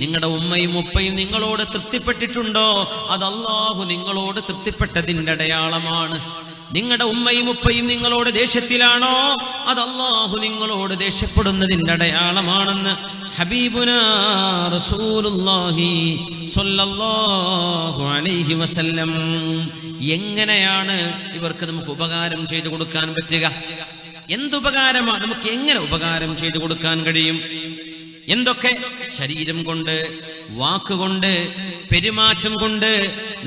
നിങ്ങളുടെ ഉമ്മയും ഉപ്പയും നിങ്ങളോട് തൃപ്തിപ്പെട്ടിട്ടുണ്ടോ? അത് അല്ലാഹു നിങ്ങളോട് തൃപ്തിപ്പെട്ടതിന്റെ അടയാളമാണ്. നിങ്ങളുടെ ഉമ്മയും ഉപ്പയും നിങ്ങളോട് ദേഷ്യത്തിലാണോ? അത് അല്ലാഹു നിങ്ങളോട് ദേഷ്യപ്പെടുന്നതിന്റെ അടയാളമാണെന്ന് ഹബീബുനാ റസൂലുള്ളാഹി സ്വല്ലല്ലാഹു അലൈഹി വസല്ലം. എങ്ങനെയാണ് ഇവർക്ക് നമുക്ക് ഉപകാരം ചെയ്തു കൊടുക്കാൻ പറ്റുക? എന്തുപകാരമാണ് നമുക്ക് എങ്ങനെ ഉപകാരം ചെയ്തു കൊടുക്കാൻ കഴിയും? എന്തൊക്കെ? ശരീരം കൊണ്ട്, വാക്കുകൊണ്ട്, പെരുമാറ്റം കൊണ്ട്,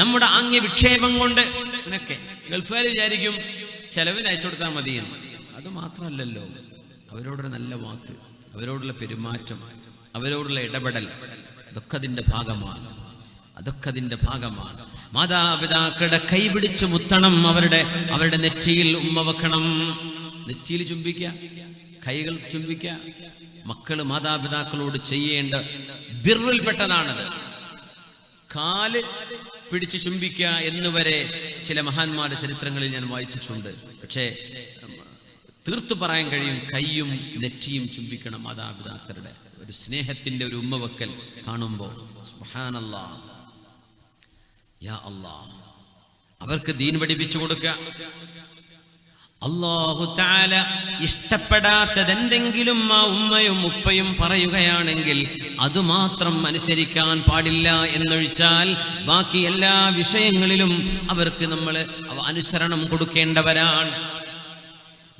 നമ്മുടെ ആംഗ്യ വിക്ഷേപം കൊണ്ട്. ഇതിനൊക്കെ ഗൾഫുകാർ വിചാരിക്കും ചെലവിന് അയച്ചു കൊടുത്താൽ മതിയെന്ന്. അത് മാത്രമല്ലല്ലോ, അവരോടൊരു നല്ല വാക്ക്, അവരോടുള്ള പെരുമാറ്റം, അവരോടുള്ള ഇടപെടൽ, അതൊക്കെ അതിൻ്റെ ഭാഗമാണ്. മാതാപിതാക്കളുടെ കൈപിടിച്ച് മുത്തണം, അവരുടെ നെറ്റിയിൽ ഉമ്മ വെക്കണം. നെറ്റിയിൽ ചുംബിക്കുക, കൈകൾ ചുംബിക്കുക. മക്കള് മാതാപിതാക്കളോട് ചെയ്യേണ്ട ബിർറിൽപ്പെട്ടതാണത്. കാല് പിടിച്ച് ചുംബിക്കുക എന്നുവരെ ചില മഹാന്മാരുടെ ചരിത്രങ്ങളിൽ ഞാൻ വായിച്ചിട്ടുണ്ട്. പക്ഷേ തീർത്തു പറയാൻ കഴിയും, കൈയും നെറ്റിയും ചുംബിക്കണം. മാതാപിതാക്കളുടെ ഒരു സ്നേഹത്തിന്റെ ഒരു ഉമ്മവക്കൽ കാണുമ്പോൾ സുബ്ഹാനല്ലാഹ്, യാ അല്ലാഹ്, അവർക്ക് ദീൻ പഠിപ്പിച്ചു കൊടുക്കുക. അല്ലാഹു തആല ഇഷ്ടപ്പെടാത്തതെന്തെങ്കിലും ആ ഉമ്മയും ഉപ്പയും പറയുകയാണെങ്കിൽ അതുമാത്രം അനുസരിക്കാൻ പാടില്ല എന്നൊഴിച്ചാൽ ബാക്കി എല്ലാ വിഷയങ്ങളിലും അവർക്ക് നമ്മൾ അനുസരണം കൊടുക്കേണ്ടവരാണ്.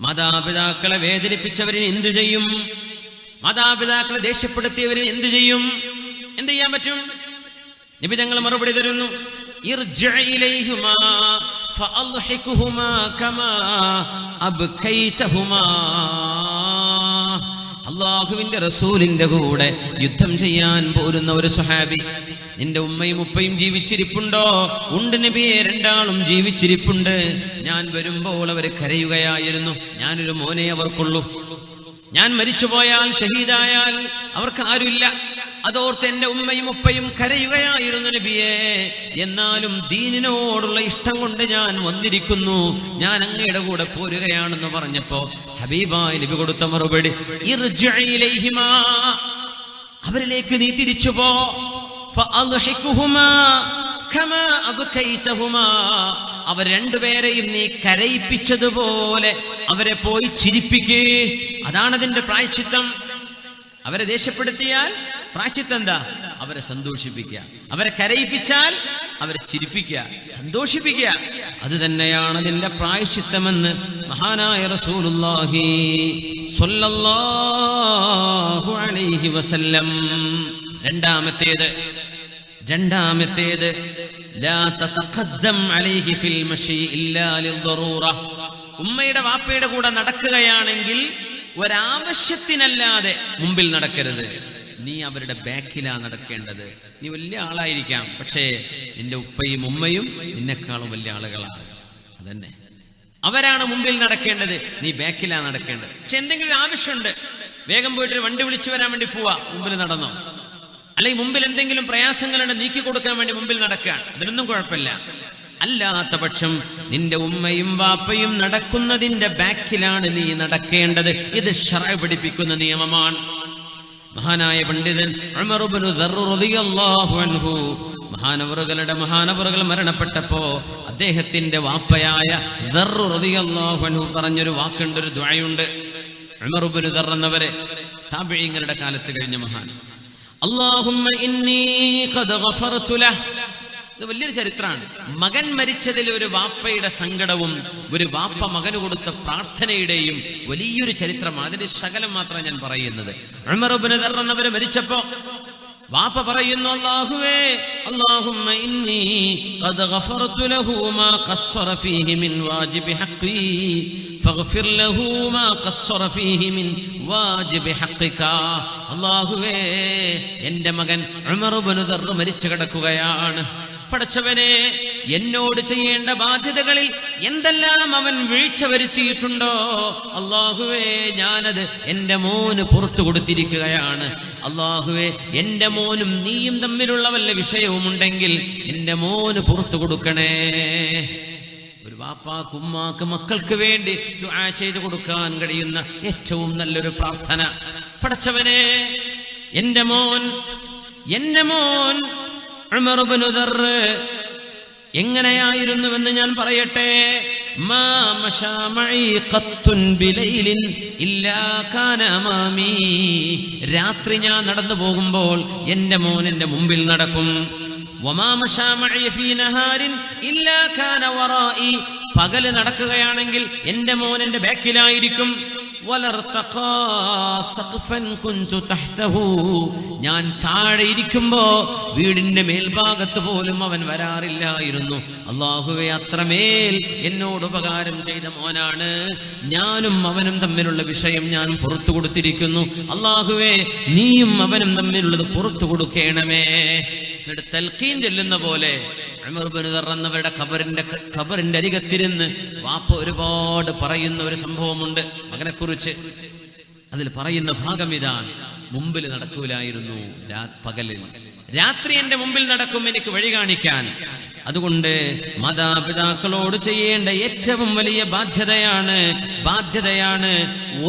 മാതാപിതാക്കളെ വേദനിപ്പിച്ചവരിന് എന്തു ചെയ്യും? മാതാപിതാക്കളെ ദേഷ്യപ്പെടുത്തിയവരിന് എന്തു ചെയ്യും? എന്ത് ചെയ്യാൻ പറ്റും? നബി തങ്ങൾ മറുപടി തരുന്നു, ഇർജിഅ ഇലൈഹിമാ ഫഅൽഹിഖുഹുമാ കമാ അബ്കൈതഹുമാ. അല്ലാഹുവിന്റെ റസൂലിന്റെ കൂടെ യുദ്ധം ചെയ്യാൻ പോരുന്ന ഒരു സ്വഹാബി, നിന്റെ ഉമ്മയും ഉപ്പയും ജീവിച്ചിരിപ്പുണ്ടോ? ഉണ്ട് നബിയെ, രണ്ടാളും ജീവിച്ചിരിപ്പുണ്ട്. ഞാൻ വരുമ്പോൾ അവർ കരയുകയായിരുന്നു. ഞാനൊരു മോനെ അവർക്കുള്ളൂ. ഞാൻ മരിച്ചുപോയാൽ, ഷഹീദായാൽ അവർക്ക് ആരുമില്ല. അതോർത്ത് എന്റെ ഉമ്മയും ഉപ്പയും കരയുകയായിരുന്നു നബിയെ. എന്നാലും ദീനിനോടുള്ള ഇഷ്ടം കൊണ്ട് ഞാൻ വന്നിരിക്കുന്നു, ഞാൻ അങ്ങയുടെ കൂടെ പോരുകയാണെന്ന് പറഞ്ഞപ്പോ ഹബീബായ നബി കൊടുത്ത മറുപടി, ഇർജിഅ ഇലൈഹിമാ, അവരിലേക്ക് നീ തിരിച്ചു പോ. ഫഅൽഹിഖുഹുമാ കമാ അബ്കൈതഹുമാ, അവർ രണ്ടുപേരെയും നീ കരയിപ്പിച്ചതുപോലെ അവരെ പോയി ചിരിപ്പിക്കേ. അതാണ് അതിന്റെ പ്രായശ്ചിത്തം. അവരെ ദേഷ്യപ്പെടുത്തിയാൽ പ്രായശ്ചിത്തം എന്താ? അവരെ സന്തോഷിപ്പിക്കുക. അവരെ കരയിപ്പിച്ചാൽ അവരെ ചിരിപ്പിക്കുക, സന്തോഷിപ്പിക്കുക. അത് തന്നെയാണ് അതിന്റെ പ്രായശ്ചിത്തമെന്ന് മഹാനായ റസൂലുള്ളാഹി സ്വല്ലല്ലാഹു അലൈഹി വസല്ലം. രണ്ടാമത്തേത് ലാ തതഖദ്ദം അലൈഹി ഫിൽ മശി ഇല്ലാ ലിദ്ദറൂറ. ഉമ്മയുടെ വാപ്പയുടെ കൂടെ നടക്കുകയാണെങ്കിൽ ഒരാവശ്യത്തിനല്ലാതെ മുമ്പിൽ നടക്കരുത്. നീ അവരുടെ ബാക്കിലാണ് നടക്കേണ്ടത്. നീ വലിയ ആളായിരിക്കാം, പക്ഷേ നിന്റെ ഉപ്പയും ഉമ്മയും നിന്നെക്കാളും വലിയ ആളുകളാണ്. അതന്നെ, അവരാണ് മുമ്പിൽ നടക്കേണ്ടത്, നീ ബാക്കിലാണ് നടക്കേണ്ടത്. പക്ഷെ എന്തെങ്കിലും ആവശ്യമുണ്ട്, വേഗം പോയിട്ട് വണ്ടി വിളിച്ചു വരാൻ വേണ്ടി പോവാ, മുമ്പിൽ നടന്നോ. അല്ലെങ്കിൽ മുമ്പിൽ എന്തെങ്കിലും പ്രയാസങ്ങളുണ്ട്, നീക്കി കൊടുക്കാൻ വേണ്ടി മുമ്പിൽ നടക്കുകയാണ്, അതിനൊന്നും കുഴപ്പമില്ല. അല്ലാത്ത പക്ഷം നിന്റെ ഉമ്മയും വാപ്പയും നടക്കുന്നതിന്റെ ബാക്കിലാണ് നീ നടക്കേണ്ടത്. ഇത് ശറഅ് പഠിപ്പിക്കുന്ന നിയമമാണ്. മഹാനായ പണ്ഡിതൻ ഉമർ ഇബ്നു ദർർ റളിയല്ലാഹു അൻഹു, മഹാനവറുകൾ മരണപ്പെട്ടപ്പോ അദ്ദേഹത്തിന്റെ വാപ്പയായ ദർർ റളിയല്ലാഹു അൻഹു പറഞ്ഞൊരു വാക്കുണ്ട്, ഒരു ദുആയുണ്ട്. ഉമർ ഇബ്നു ദർർ എന്നവരെ താബിഈങ്ങളുടെ കാലത്ത് കഴിഞ്ഞ മഹാൻ. അല്ലാഹുമ്മ ഇന്നി ഖദ് ഗഫർതു ലഹ്. ഇത് വലിയൊരു ചരിത്രമാണ്. മകൻ മരിച്ചതിൽ ഒരു വാപ്പയുടെ സങ്കടവും ഒരു വാപ്പ മകന് കൊടുത്ത പ്രാർത്ഥനയുടെയും വലിയൊരു ചരിത്രമാണ്. അതിന്റെ ശകലം മാത്രമാണ് ഞാൻ പറയുന്നത്. ഉമർ ഇബ്നു ദർർ എന്നവര് മരിച്ചപ്പോ വാപ്പ പറയുന്നു, അല്ലാഹുവേ, അല്ലാഹുമ്മ ഇന്നി ഖദ് ഗഫർതു ലഹു മാ ഖസ്സറ ഫീഹി മിൻ വാജിബി ഹഖ്ഖി ഫഗ്ഫിർ ലഹു മാ ഖസ്സറ ഫീഹി മിൻ വാജിബി ഹഖ്ഖിക. അല്ലാഹുവേ, എൻ്റെ മകൻ ഉമർ ഇബ്നു ദർർ മരിച്ചു കിടക്കുകയാണ്. പടച്ചവനെ, എന്നോട് ചെയ്യേണ്ട ബാധ്യതകളിൽ എന്തെല്ലാം അവൻ വീഴ്ച വരുത്തിയിട്ടുണ്ടോ അല്ലാഹുവേ, ഞാനത് എൻ്റെ മോന് പുറത്തു കൊടുത്തിരിക്കുകയാണ്. അല്ലാഹുവേ, എൻ്റെ മോനും നീയും തമ്മിലുള്ള വല്ല വിഷയവുമുണ്ടെങ്കിൽ എൻ്റെ മോന് പുറത്തു കൊടുക്കണേ. ഒരു വാപ്പാക്ക് ഉമ്മാക്ക് മക്കൾക്ക് വേണ്ടി ദുആ ചെയ്തു കൊടുക്കാൻ കഴിയുന്ന ഏറ്റവും നല്ലൊരു പ്രാർത്ഥന. പടച്ചവനെ, എൻ്റെ മോൻ എന്റെ മോൻ ഉമർ ഇബ്നു ദർർ എങ്ങനെയായിരുന്നുവെന്ന് ഞാൻ പറയട്ടെ. മാ മശാ മഈ ഖത്തുൻ ബിലൈലിൻ ഇല്ലാ കാന അമാമി. രാത്രി ഞാൻ നടന്നു പോകുമ്പോൾ എന്റെ മോൻ എന്റെ മുമ്പിൽ നടക്കും. വമാ മശാ മഈ ഫീ നഹാരിൻ ഇല്ലാ കാന വറാഇ. പകല് നടക്കുകയാണെങ്കിൽ എന്റെ മോൻ എന്റെ ബാക്കിലായിരിക്കും. ഞാൻ താഴെ ഇരിക്കുമ്പോ വീടിന്റെ മേൽഭാഗത്ത് പോലും അവൻ വരാറില്ലായിരുന്നു. അല്ലാഹുവേ, അത്രമേൽ എന്നോട് ഉപകാരം ചെയ്ത മോനാണ്. ഞാനും അവനും തമ്മിലുള്ള വിഷയം ഞാൻ പുറത്തു കൊടുത്തിരിക്കുന്നു. അല്ലാഹുവേ, നീയും അവനും തമ്മിലുള്ളത് പുറത്തു കൊടുക്കണമേ. എന്നിട്ട് തൽഖീൻ ചെല്ലുന്ന പോലെ ഉമർ ഇബ്നു ദർർ എന്നവരുടെ ഖബറിന്റെ അരികത്തിരുന്ന് വാപ്പ ഒരുപാട് പറയുന്ന ഒരു സംഭവമുണ്ട് മകനെ കുറിച്ച്. അതിൽ പറയുന്ന ഭാഗം ഇതാണ്: മുമ്പിൽ നടക്കൂലായിരുന്നു പകലിൽ, രാത്രി എന്റെ മുമ്പിൽ നടക്കും എനിക്ക് വഴി കാണിക്കാൻ. അതുകൊണ്ട് മാതാപിതാക്കളോട് ചെയ്യേണ്ട ഏറ്റവും വലിയ ബാധ്യതയാണ്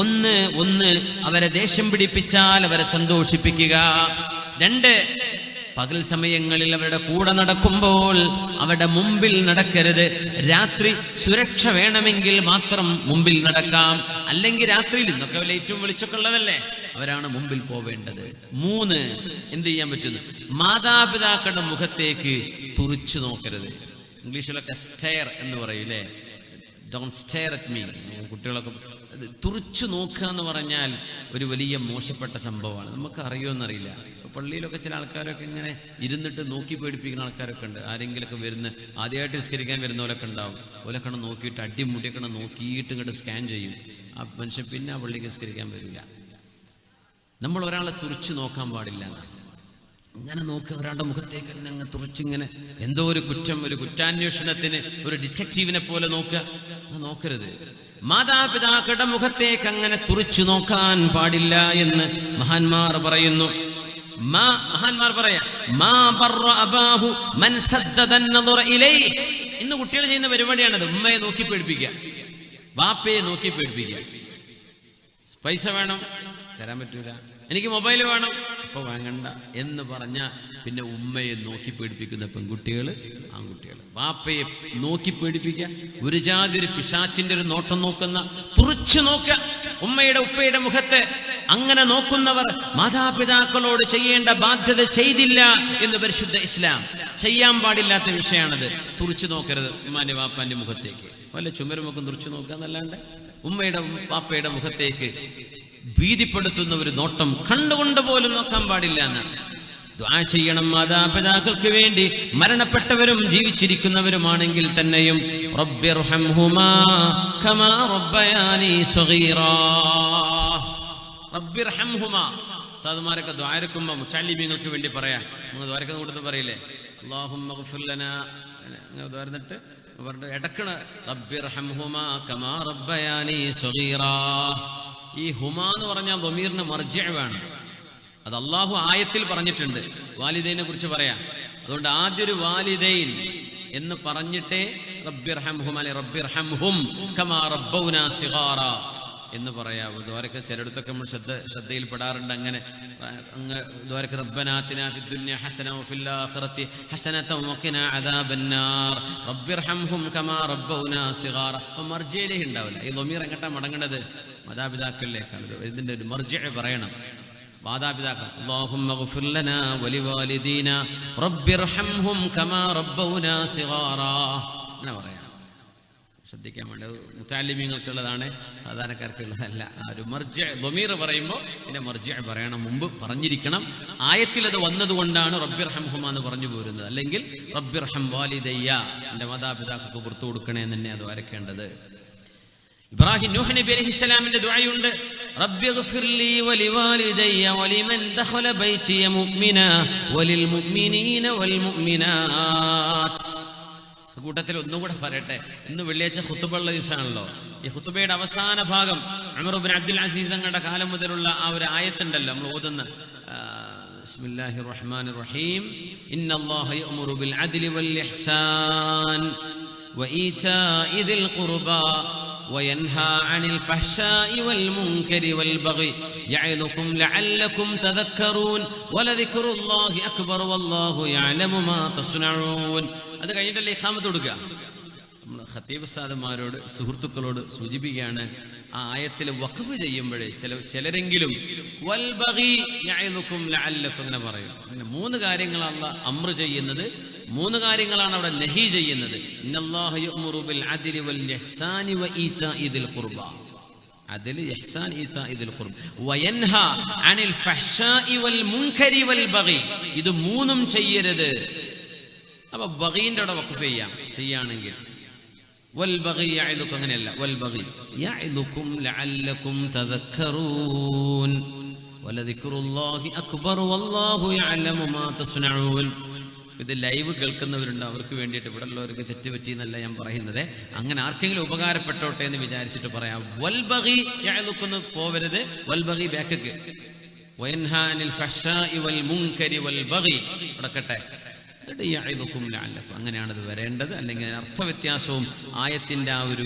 ഒന്ന് അവരെ ദേഷ്യം പിടിപ്പിച്ചാൽ അവരെ സന്തോഷിപ്പിക്കുക. 2, പകൽ സമയങ്ങളിൽ അവരുടെ കൂടെ നടക്കുമ്പോൾ അവരുടെ മുമ്പിൽ നടക്കരുത്. രാത്രി സുരക്ഷ വേണമെങ്കിൽ മാത്രം മുമ്പിൽ നടക്കാം. അല്ലെങ്കിൽ രാത്രിയിൽ ഇന്നൊക്കെ ലൈറ്റും വെളിച്ചൊക്കെ ഉള്ളതല്ലേ, അവരാണ് മുമ്പിൽ പോവേണ്ടത്. 3, എന്ത് ചെയ്യാൻ പറ്റുന്നു? മാതാപിതാക്കളുടെ മുഖത്തേക്ക് തുറിച്ചു നോക്കരുത്. ഇംഗ്ലീഷിലൊക്കെ സ്റ്റെയർ എന്ന് പറയൂലേ, ഡോണ്ട് സ്റ്റെയർ അറ്റ് മീ. കുട്ടികളൊക്കെ തുറിച്ചു നോക്കുക എന്ന് പറഞ്ഞാൽ ഒരു വലിയ മോശപ്പെട്ട സംഭവമാണ്. നമുക്ക് അറിയുമെന്നറിയില്ല. പള്ളിയിലൊക്കെ ചില ആൾക്കാരൊക്കെ ഇങ്ങനെ ഇരുന്നിട്ട് നോക്കി പേടിപ്പിക്കുന്ന ആൾക്കാരൊക്കെ ഉണ്ട്. ആരെങ്കിലൊക്കെ വരുന്ന ആദ്യമായിട്ട് നിസ്കരിക്കാൻ വരുന്നവരൊക്കെ ഉണ്ടാവും. ഓലൊക്കെ നോക്കിയിട്ട് അടിമുടിയൊക്കെ നോക്കിയിട്ട് ഇങ്ങോട്ട് സ്കാൻ ചെയ്യും. ആ മനുഷ്യൻ പിന്നെ ആ പള്ളിക്ക് നിസ്കരിക്കാൻ വരില്ല. നമ്മൾ ഒരാളെ തുറിച്ച് നോക്കാൻ പാടില്ല. ഇങ്ങനെ നോക്കുക, ഒരാളുടെ മുഖത്തേക്ക് തന്നെ അങ്ങ് തുറിച്ചിങ്ങനെ എന്തോ ഒരു കുറ്റാന്വേഷണത്തിന് ഒരു ഡിറ്റക്റ്റീവിനെ പോലെ നോക്കരുത്. മാതാപിതാക്കളുടെ മുഖത്തേക്ക് അങ്ങനെ തുറിച്ചു നോക്കാൻ പാടില്ല എന്ന് മഹാന്മാർ പറയുന്നു. ഇന്ന് കുട്ടികൾ ചെയ്യുന്ന പരിപാടിയാണത്. ഉമ്മയെ നോക്കി പേടിപ്പിക്കുക, ബാപ്പയെ നോക്കി പേടിപ്പിക്കുക. പൈസ വേണം, തരാൻ പറ്റൂല. എനിക്ക് മൊബൈൽ വേണം, ഇപ്പൊ വാങ്ങണ്ട എന്ന് പറഞ്ഞ പിന്നെ ഉമ്മയെ നോക്കി പേടിപ്പിക്കുന്ന പെൺകുട്ടികൾ, ആൺകുട്ടികൾ. വാപ്പയെ നോക്കി പേടിപ്പിക്കുക, ഒരു ജാതി ഒരു പിശാച്ചിന്റെ ഒരു നോട്ടം നോക്കുന്ന, തുറിച്ചു നോക്കുക ഉമ്മയുടെ ഉപ്പയുടെ മുഖത്ത്. അങ്ങനെ നോക്കുന്നവർ മാതാപിതാക്കളോട് ചെയ്യേണ്ട ബാധ്യത ചെയ്തില്ല എന്ന് പരിശുദ്ധ ഇസ്ലാം. ചെയ്യാൻ പാടില്ലാത്ത വിഷയമാണത്. തുറിച്ചു നോക്കരുത് ഉമ്മാന്റെ വാപ്പാന്റെ മുഖത്തേക്ക്. വല്ല ചുമരുമൊക്കെ തുറിച്ചു നോക്കുക എന്നല്ലാണ്ട് ഉമ്മയുടെ വാപ്പയുടെ മുഖത്തേക്ക് ഭീതിപ്പെടുത്തുന്ന ഒരു നോട്ടം കണ്ടുകൊണ്ട് പോലും നോക്കാൻ പാടില്ല എന്നാണ്. ദുആ ചെയ്യണം മാതാപിതാക്കൾക്ക് വേണ്ടി, മരണപ്പെട്ടവരും ജീവിച്ചിരിക്കുന്നവരുമാണെങ്കിൽ തന്നെയും. റബ്ബിർഹംഹുമാ കമാ റബ്ബയാനി സഗീറാ. റബ്ബിർഹംഹുമാ. ഉസ്താദുമാരൊക്കെ ദ്വാരക്കുമ്പോൾ മുച്ചാലിമീങ്ങൾക്ക് വേണ്ടി പറയാം. നിങ്ങൾ ദ്വാരക്കുന്ന കൂട്ടത്തിൽ പറയില്ലേ, അല്ലാഹുമ്മ ഗ്ഫിർ ലനാ, ദ്വാരന്നിട്ട് ഇടക്കണ റബ്ബിർഹംഹുമാ കമാ റബ്ബയാനി സഗീറാ. ഈ ഹുമാ എന്ന് പറഞ്ഞാൽ ദമീറിന് മർജിഅ വേണം. അത് അള്ളാഹു ആയത്തിൽ പറഞ്ഞിട്ടുണ്ട്. വാലിദൈനെ കുറിച്ച് പറയാം. അതുകൊണ്ട് ആദ്യം ഒരു വാലിദൈൻ എന്ന് പറഞ്ഞിട്ടേ റബ്ബിർഹംഹും അല്ലെ റബ്ബിർഹംഹും കമാ റബ്ബൗനാ സിഗാറ എന്ന് പറയാവൂ. ദ്വാരക്ക് ചിലയിടത്തൊക്കെ നമ്മൾ ശ്രദ്ധയിൽപ്പെടാറുണ്ട്. അങ്ങനെ ദ്വാരക്ക് റബ്ബനാ ആതിനാ ഫിദ്ദുനിയ ഹസന വഫിൽ ആഖിറതി ഹസനത വഖിനാ അദാബന്നാർ റബ്ബിർഹംഹും കമാ റബ്ബൗനാ സിഗാറ. മർജിഅ ഉണ്ടാവില്ല. ഈ ദമീർ എങ്ങട്ടാ മടങ്ങുന്നത്? മാതാപിതാക്കളിലേക്കാണ്. ഇതിന്റെ ഒരു മർജിഅ പറയണം. മാതാപിതാക്കൾ അല്ലാഹുമ്മ ഗ്ഫിർ ലനാ വലിവാലിദീനാ റബ്ബിർഹംഹും കമാ റബ്ബൗനാ സിഗാറാ അങ്ങനെ പറയാം. ശ്രദ്ധിക്കാൻ വേണ്ടി മുതഅല്ലിമീങ്ങൾക്കുള്ളതാണ്, സാധാരണക്കാർക്കുള്ളതല്ല. ആ ഒരു മർജിഅ ദമീർ പറയുമ്പോൾ ഇതിന്റെ മർജിഅ പറയണം. മുമ്പ് പറഞ്ഞിരിക്കണം. ആയത്തിൽ അത് വന്നതുകൊണ്ടാണ് റബ്ബിർഹംഹുമാ എന്ന് പറഞ്ഞു പോരുന്നത്. അല്ലെങ്കിൽ റബ്ബിർഹം വാലിദയ്യ, എൻ്റെ മാതാപിതാക്കൾക്ക് പുറത്തു കൊടുക്കണേ എന്ന് തന്നെ അത് വരയ്ക്കേണ്ടത്. ഇബ്രാഹിം നൂഹ് നബി അലൈഹിസ്സലാമിന്റെ ദുആയുണ്ട്. റബ്ബിഗ്ഫിർലി വലിവാലിദയ്യ വലിമൻ ദഖല ബൈതിയ മുഅ്മിനാ വലിൽ മുഅ്മിനീന വൽ മുഅ്മിനാത്ത്. കൂട്ടത്തിൽ ഒന്നുകൂടെ പറയട്ടെ. ഇന്ന് വെള്ളിയാഴ്ച ഖുതുബയുള്ള ദിവസമാണല്ലോ. ഈ ഖുതുബയുടെ അവസാന ഭാഗം ഉമർ ഇബ്നു അബ്ദുൽ അസീസ് തങ്ങളുടെ കാലം മുതലുള്ള ആ ഒരു ആയത്തുണ്ടല്ലോ നമ്മൾ ഓതുന്ന, ബിസ്മില്ലാഹിർ റഹ്മാനിർ റഹീം, ഇന്നല്ലാഹ യഅ്മുറു ബിൽ അദ്ലി വൽ ഇഹ്സാൻ വഇതാഇ ദിൽ ഖുർബാ وينهى عن الفحشاء والمنكر والبغي يعظكم لعلكم تذكرون ولذكر الله أكبر والله يعلم ما تصنعون. അത് കഴിഞ്ഞിട്ടല്ലേ ഇഖാമത്ത് കൊടുക്കുക. നമ്മൾ ഖത്തീബ് ഉസ്താദുമാരോട് സുഹൃത്തുക്കളോട് സൂചിപ്പിക്കുകയാണ്, ആ ആയത്തിൽ വഖഫ് ചെയ്യുമ്പോഴേ ചിലരെങ്കിലും വൽ ബഗി യഅ്ലുക്കും ലഅല്ലക്കും അങ്ങനെ പറയും. അങ്ങനെ 3 കാര്യങ്ങളാണ് അംർ ചെയ്യുന്നത്, 3 കാര്യങ്ങളാണ് അവിടെ നഹി ചെയ്യുന്നത്. ഇന്നല്ലാഹ യഅ്മുറു ബിൽ അദ്ലി വൽ ഇഹ്സാനി വ ഈതാഇ ദിൽ ഖുർബ. അദ്ൽ, ഇഹ്സാൻ, ഈതാഇ ദിൽ ഖുർബ. വയൻഹാ അനിൽ ഫഹ്ശാഇ വൽ മുൻകരി വൽ ബഗി. ഇത് 3ഉം ചെയ്യരുത്. അപ്പൊ ബഗീന്റെ അവിടെ വഖഫ് ചെയ്യാണെങ്കിൽ വൽ ബഗി യഅ്ലുക്കും അങ്ങനെയല്ല, വൽ ബഗി യഅ്ലുക്കും ലഅല്ലക്കും തദക്കറൂൻ വലദിക്റുല്ലാഹി അക്ബർ വല്ലാഹു യഅലമു മാ തസ്നഊൻ. ഇത് ലൈവ് കേൾക്കുന്നവരുണ്ട്, അവർക്ക് വേണ്ടിയിട്ട് ഇവിടെ ഉള്ളവർക്ക് തെറ്റുപറ്റി എന്നല്ല ഞാൻ പറയുന്നത്. അങ്ങനെ ആർക്കെങ്കിലും ഉപകാരപ്പെട്ടോട്ടെ എന്ന് വിചാരിച്ചിട്ട് പറയാം. വൽ ബഗി യഅ്ലുക്കും പോവരുത്, വൽ ബഗി ബാക്ക് വയൻഹാ അനിൽ ഫഹ്ശാഇ വൽ മുൻകരി വൽ ബഗി അടക്കട്ടെ. അങ്ങനെയാണത് വരേണ്ടത്. അല്ലെങ്കിൽ അർത്ഥവ്യത്യാസവും ആയത്തിന്റെ ആ ഒരു